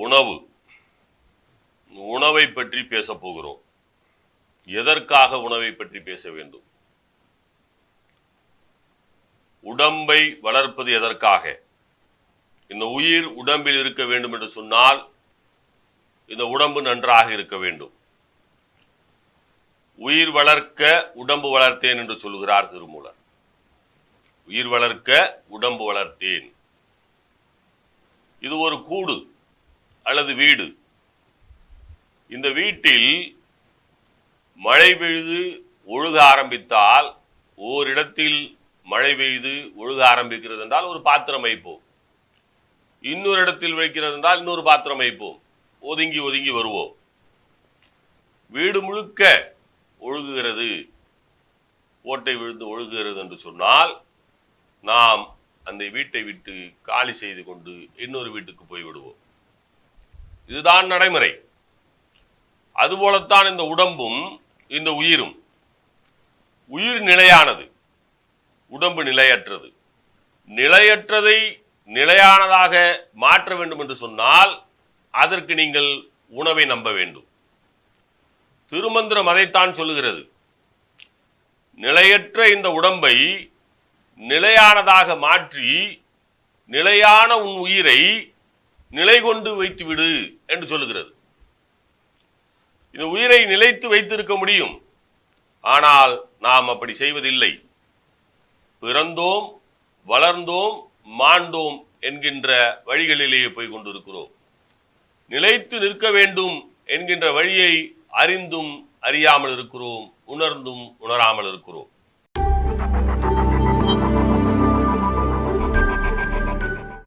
உணவு உணவை பற்றி பேச போகிறோம். எதற்காக உணவை பற்றி பேச வேண்டும்? உடம்பை வளர்ப்பது எதற்காக? இந்த உயிர் உடம்பில் இருக்க வேண்டும் என்று சொன்னால் இந்த உடம்பு நன்றாக இருக்க வேண்டும். உயிர் வளர்க்க உடம்பு வளர்த்தேன் என்று சொல்கிறார் திருமூலர். உயிர் வளர்க்க உடம்பு வளர்த்தேன். இது ஒரு கூடு அல்லது வீடு. இந்த வீட்டில் மழை பெய்து ஒழுக ஆரம்பித்தால், ஓரிடத்தில் மழை பெய்து ஒழுக ஆரம்பிக்கிறது என்றால் ஒரு பாத்திரம் வைப்போம். இன்னொரு இடத்தில் வைக்கிறது என்றால் இன்னொரு பாத்திரம் வைப்போம். ஒதுங்கி ஒதுங்கி வருவோம். வீடு முழுக்க ஒழுகுகிறது, ஓட்டை விழுந்து ஒழுகுகிறது என்று சொன்னால் நாம் அந்த வீட்டை விட்டு காலி செய்து கொண்டு இன்னொரு வீட்டுக்கு போய் விடுவோம். இதுதான் நடைமுறை. அதுபோலத்தான் இந்த உடம்பும் இந்த உயிரும். உயிர் நிலையானது, உடம்பு நிலையற்றது. நிலையற்றதை நிலையானதாக மாற்ற வேண்டும் என்று சொன்னால் அதற்கு நீங்கள் உணவை நம்ப வேண்டும். திருமந்திரம் அதைத்தான் சொல்லுகிறது. நிலையற்ற இந்த உடம்பை நிலையானதாக மாற்றி நிலையான உன் உயிரை நிலை கொண்டு வைத்து விடு என்று சொல்லுகிறது. இந்த உயிரை நிலைத்து வைத்திருக்க முடியும். ஆனால் நாம் அப்படி செய்வதில்லை. பிறந்தோம், வளர்ந்தோம், மாண்டோம் என்கின்ற வழிகளிலேயே போய் கொண்டிருக்கிறோம். நிலைத்து நிற்க வேண்டும் என்கின்ற வழியை அறிந்தும் அறியாமல் இருக்கிறோம், உணர்ந்தும் உணராமல் இருக்கிறோம்.